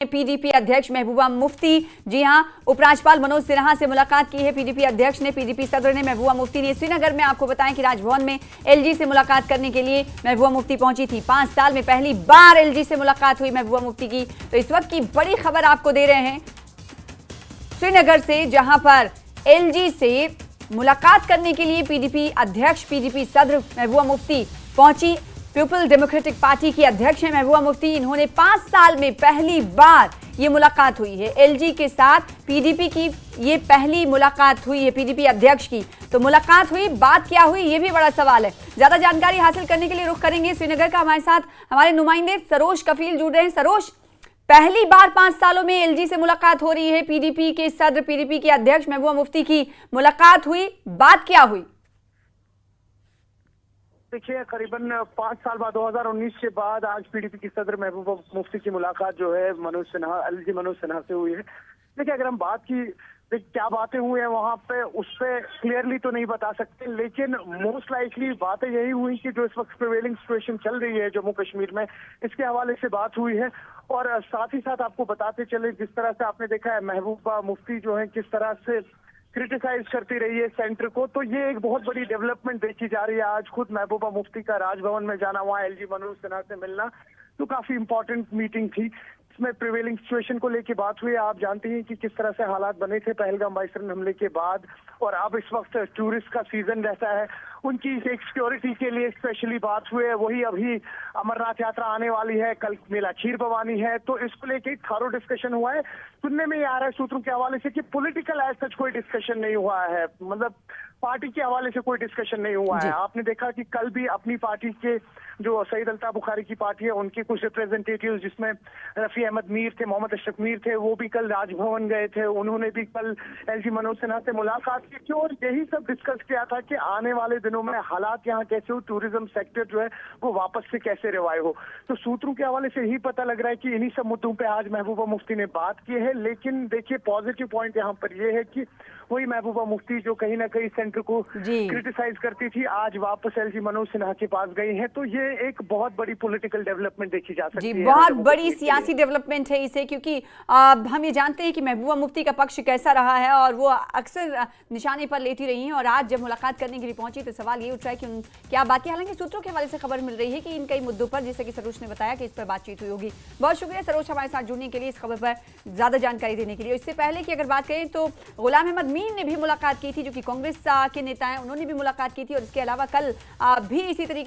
PDP अध्यक्ष महबूबा मुफ्ती, जी हां, उपराज्यपाल मनोज सिन्हा से मुलाकात की है पीडीपी अध्यक्ष ने। पीडीपी सदर ने महबूबा मुफ्ती ने श्रीनगर में, आपको बताएं कि राजभवन में एलजी से मुलाकात करने के लिए महबूबा मुफ्ती पहुंची थी। 5 साल में पहली बार एलजी से मुलाकात हुई महबूबा मुफ्ती की। तो इस वक्त की बड़ी खबर आपको दे रहे हैं श्रीनगर से, जहां पर एलजी से मुलाकात करने के लिए पीडीपी अध्यक्ष, पीडीपी सदर महबूबा मुफ्ती पहुंची। पीपल डेमोक्रेटिक पार्टी की अध्यक्ष है महबूबा मुफ्ती। इन्होंने 5 साल में पहली बार ये मुलाकात हुई है एलजी के साथ। पीडीपी की ये पहली मुलाकात हुई है पीडीपी अध्यक्ष की। तो मुलाकात हुई, बात क्या हुई, ये भी बड़ा सवाल है। ज्यादा जानकारी हासिल करने के लिए रुख करेंगे श्रीनगर का। हमारे साथ हमारे नुमाइंदे सरोज कफील जुड़ रहे हैं। सरोज, पहली बार 5 सालों में एलजी से मुलाकात हो रही है, पीडीपी के सदर, पीडीपी के अध्यक्ष महबूबा मुफ्ती की मुलाकात हुई, बात क्या हुई? देखिए, करीबन 5 साल बाद 2019 के बाद आज पीडीपी की सदर महबूबा मुफ्ती की मुलाकात जो है मनोज सिन्हा से हुई है। देखिए, अगर हम बात की क्या बातें हुई हैं वहां पे, उस पर क्लियरली तो नहीं बता सकते, लेकिन मोस्ट लाइकली बातें यही हुई कि जो इस वक्त प्रिवेलिंग सिचुएशन चल रही है जम्मू कश्मीर में, इसके हवाले से बात हुई है। और साथ ही साथ आपको बताते चले, जिस तरह से आपने देखा है महबूबा मुफ्ती जो है किस तरह से क्रिटिसाइज करती रही है सेंटर को, तो ये एक बहुत बड़ी डेवलपमेंट देखी जा रही है। आज खुद महबूबा मुफ्ती का राजभवन में जाना, वहाँ एलजी मनोज सिन्हा से मिलना, तो काफी इंपॉर्टेंट मीटिंग थी। इसमें प्रिवेलिंग सिचुएशन को लेके बात हुई। आप जानते हैं कि किस तरह से हालात बने थे पहलगाम बाइसन हमले के बाद, और अब इस वक्त टूरिस्ट का सीजन रहता है, उनकी एक सिक्योरिटी के लिए स्पेशली बात हुई है। वही अभी अमरनाथ यात्रा आने वाली है, कल मेला खीर भवानी है, तो इसको लेके थारो डिस्कशन हुआ है। सुनने में ये आ रहा है सूत्रों के हवाले से कि पॉलिटिकल एज सच कोई डिस्कशन नहीं हुआ है, मतलब पार्टी के हवाले से कोई डिस्कशन नहीं हुआ है। आपने देखा कि कल भी अपनी पार्टी के जो सईद अल्ताफ बुखारी की पार्टी है, उनके कुछ रिप्रेजेंटेटिव जिसमें रफी अहमद मीर थे, मोहम्मद अशरफ मीर थे, वो भी कल राजभवन गए थे। उन्होंने भी कल एलजी मनोज सिन्हा से मुलाकात की थी और यही सब डिस्कस किया था कि आने वाले दिनों में हालात यहाँ कैसे हो, टूरिज्म सेक्टर जो है वो वापस से कैसे रिवाइव हो। तो सूत्रों के हवाले से यही पता लग रहा है कि इन्हीं सब मुद्दों पे आज महबूबा मुफ्ती ने बात की है। लेकिन देखिए, पॉजिटिव पॉइंट यहाँ पर यह है कि वही महबूबा मुफ्ती जो कहीं ना कहीं सेंटर को क्रिटिसाइज करती थी, आज वापस एलजी मनोज सिन्हा के पास गई हैं। तो ये एक बहुत बड़ी पॉलिटिकल डेवलपमेंट देखी जा सकती है। बहुत बड़ी सियासी डेवलपमेंट है इसे, क्योंकि हम ये जानते हैं कि महबूबा मुफ्ती का पक्ष कैसा रहा है और वो अक्सर निशाने पर लेती रही हैं। और आज जब मुलाकात करने के लिए पहुंची तो सवाल ये उठ रहा है कि क्या बात की। हालांकि सूत्रों के हवाले से खबर मिल रही है कि इन कई मुद्दों पर, जैसे कि सरोज ने बताया, कि इस पर बातचीत हुई होगी। बहुत शुक्रिया सरोज हमारे साथ जुड़ने के लिए, इस खबर पर ज्यादा जानकारी देने के लिए। इससे पहले की अगर बात करें तो गुलाम अहमद मीर ने भी मुलाकात की थी, जो कि कांग्रेस के नेता हैं, उन्होंने भी मुलाकात की थी। और इसके अलावा कल भी इसी तरीके